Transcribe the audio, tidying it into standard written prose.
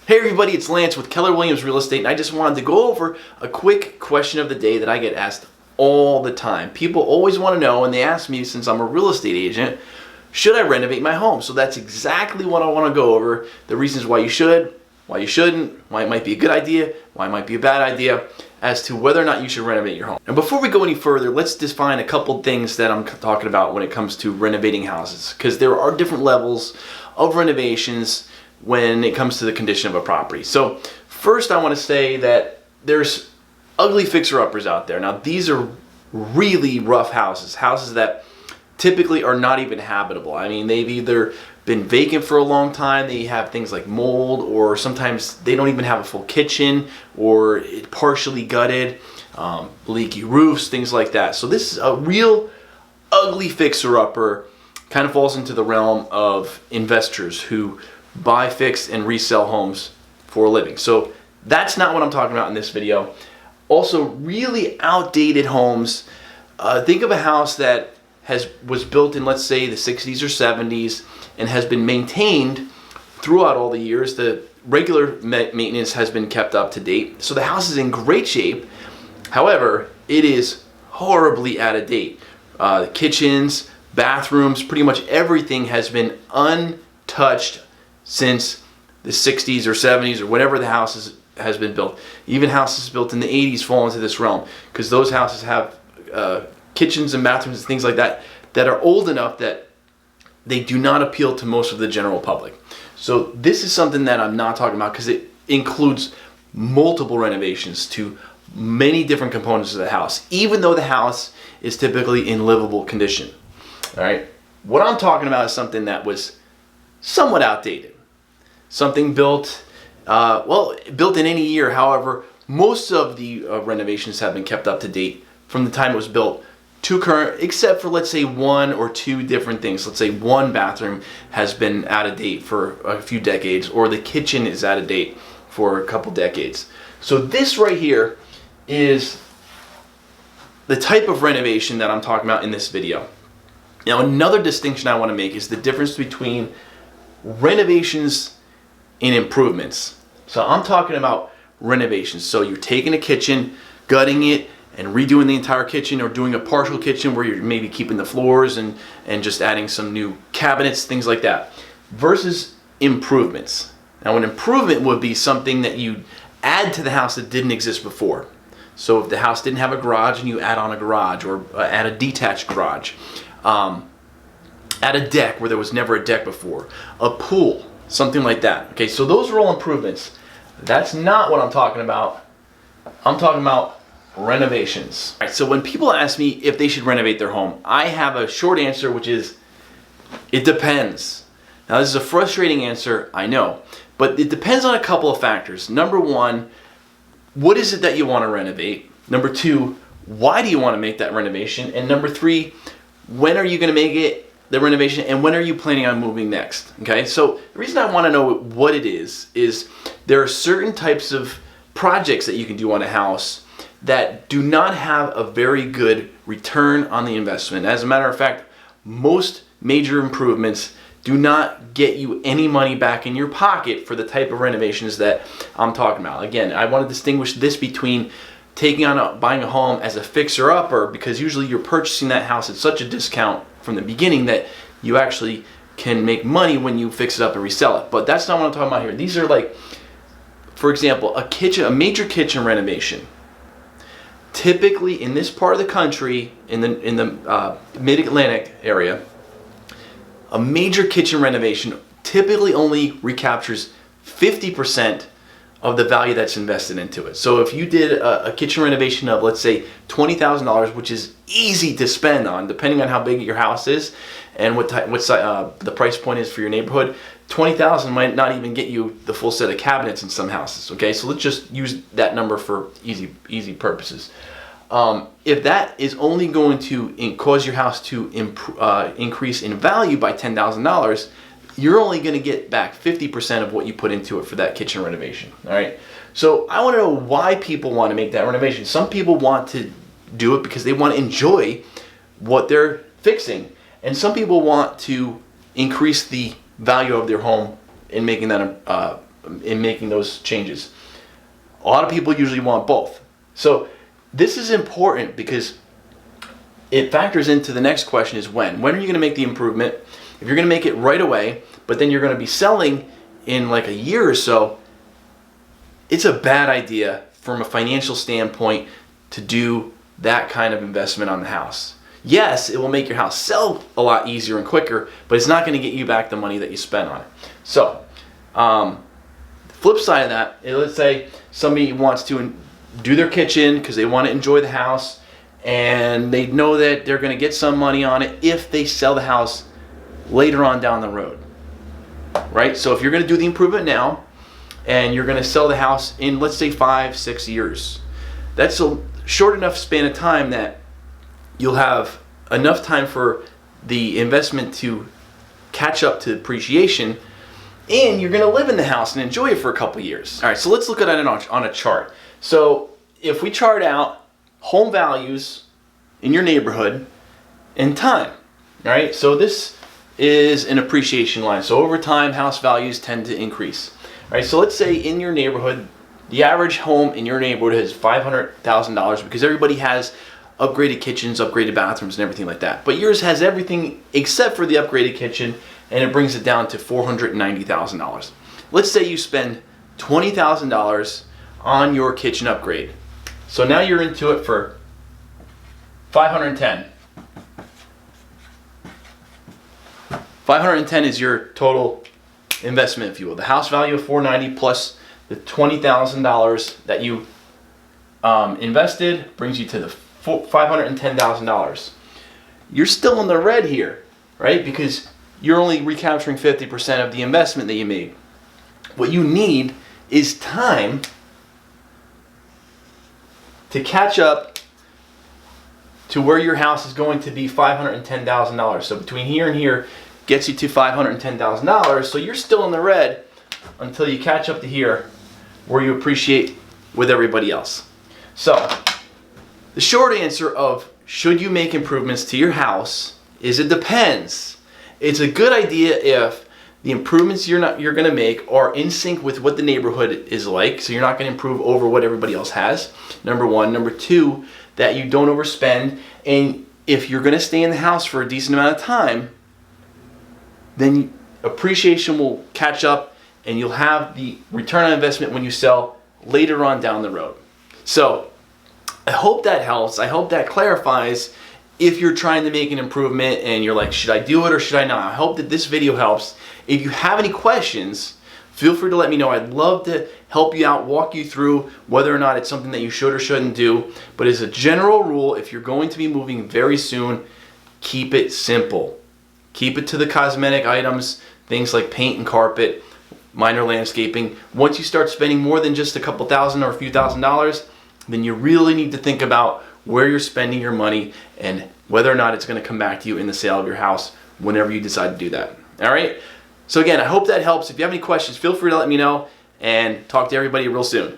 Hey everybody, it's Lance with Keller Williams Real Estate, and I just wanted to go over a quick question of the day that I get asked all the time. People always want to know, and they ask me, since I'm a real estate agent, should I renovate my home? So that's exactly what I want to go over. The reasons why you should, why you shouldn't, why it might be a good idea, why it might be a bad idea, as to whether or not you should renovate your home. And before we go any further, let's define a couple things that I'm talking about when it comes to renovating houses, because there are different levels of renovations when it comes to the condition of a property. So first I want to say that there's ugly fixer-uppers out there. Now these are really rough houses that typically are not even habitable. I mean, they've either been vacant for a long time, they have things like mold, or sometimes they don't even have a full kitchen, or partially gutted, leaky roofs, things like that. So this is a real ugly fixer-upper. Kind of falls into the realm of investors who buy, fix, and resell homes for a living. So that's not what I'm talking about in this video. Also, really outdated homes. Think of a house that was built in, let's say, the 60s or 70s and has been maintained throughout all the years. The regular maintenance has been kept up to date. So the house is in great shape. However, it is horribly out of date. The kitchens, bathrooms, pretty much everything has been untouched since the 60s or 70s or whenever the house has been built. Even houses built in the 80s fall into this realm, because those houses have kitchens and bathrooms and things like that that are old enough that they do not appeal to most of the general public. So this is something that I'm not talking about, because it includes multiple renovations to many different components of the house, even though the house is typically in livable condition. All right, what I'm talking about is something that was somewhat outdated. Something built, built in any year. However, most of the renovations have been kept up to date from the time it was built to current, except for, let's say, one or two different things. Let's say one bathroom has been out of date for a few decades, or the kitchen is out of date for a couple decades. So this right here is the type of renovation that I'm talking about in this video. Now, another distinction I want to make is the difference between renovations and improvements. So I'm talking about renovations. So you're taking a kitchen, gutting it, and redoing the entire kitchen, or doing a partial kitchen where you're maybe keeping the floors and just adding some new cabinets, things like that, versus improvements. Now, an improvement would be something that you add to the house that didn't exist before. So if the house didn't have a garage and you add on a garage, or add a detached garage, add a deck where there was never a deck before, a pool, something like that. Okay, so those are all improvements. That's not what I'm talking about. I'm talking about renovations. All right, so when people ask me if they should renovate their home, I have a short answer, which is, it depends. Now, this is a frustrating answer, I know, but it depends on a couple of factors. Number one, what is it that you want to renovate? Number two, why do you want to make that renovation? And number three, when are you going to make it, the renovation, and when are you planning on moving next? Okay, so the reason I want to know what it is there are certain types of projects that you can do on a house that do not have a very good return on the investment. As a matter of fact, most major improvements do not get you any money back in your pocket for the type of renovations that I'm talking about. Again, I want to distinguish this between buying a home as a fixer-upper, because usually you're purchasing that house at such a discount from the beginning that you actually can make money when you fix it up and resell it. But that's not what I'm talking about here. These are like, for example, a major kitchen renovation. Typically in this part of the country, in the mid-Atlantic area, a major kitchen renovation typically only recaptures 50% of the value that's invested into it. So if you did a kitchen renovation of, let's say, $20,000, which is easy to spend on, depending on how big your house is and what the price point is for your neighborhood, $20,000 might not even get you the full set of cabinets in some houses. Okay, so let's just use that number for easy purposes. If that is only going to cause your house to increase in value by $10,000, you're only going to get back 50% of what you put into it for that kitchen renovation. All right. So I want to know why people want to make that renovation. Some people want to do it because they want to enjoy what they're fixing, and some people want to increase the value of their home in making that in making those changes. A lot of people usually want both. So this is important because it factors into the next question is when. When are you going to make the improvement? If you're going to make it right away, but then you're going to be selling in like a year or so, it's a bad idea from a financial standpoint to do that kind of investment on the house. Yes, it will make your house sell a lot easier and quicker, but it's not going to get you back the money that you spent on it. So, flip side of that, let's say somebody wants to do their kitchen because they want to enjoy the house, and they know that they're going to get some money on it if they sell the house later on down the road, right? So if you're going to do the improvement now and you're going to sell the house in, let's say, 5-6 years, that's a short enough span of time that you'll have enough time for the investment to catch up to depreciation, and you're going to live in the house and enjoy it for a couple years. All right, so let's look at it on a chart. So if we chart out home values in your neighborhood and time, all right, so this is an appreciation line. So over time, house values tend to increase. All right, so let's say in your neighborhood, the average home in your neighborhood is $500,000 because everybody has upgraded kitchens, upgraded bathrooms, and everything like that. But yours has everything except for the upgraded kitchen, and it brings it down to $490,000. Let's say you spend $20,000 on your kitchen upgrade. So now you're into it for $510,000. $510,000 is your total investment, if you will. The house value of $490,000 plus the $20,000 that you invested brings you to the $510,000. You're still in the red here, right? Because you're only recapturing 50% of the investment that you made. What you need is time to catch up to where your house is going to be $510,000. So between here and here gets you to $510,000. So you're still in the red until you catch up to here where you appreciate with everybody else. So the short answer of should you make improvements to your house is it depends. It's a good idea if the improvements you're going to make are in sync with what the neighborhood is like, so you're not going to improve over what everybody else has. Number one. Number two, that you don't overspend, and if you're going to stay in the house for a decent amount of time, then appreciation will catch up and you'll have the return on investment when you sell later on down the road. So I hope that helps. I hope that clarifies if you're trying to make an improvement and you're like, should I do it or should I not? I hope that this video helps. If you have any questions, feel free to let me know. I'd love to help you out, walk you through whether or not it's something that you should or shouldn't do. But as a general rule, if you're going to be moving very soon, keep it simple. Keep it to the cosmetic items, things like paint and carpet, minor landscaping. Once you start spending more than just a couple thousand or a few $1,000s, then you really need to think about where you're spending your money and whether or not it's going to come back to you in the sale of your house whenever you decide to do that. All right? So again, I hope that helps. If you have any questions, feel free to let me know, and talk to everybody real soon.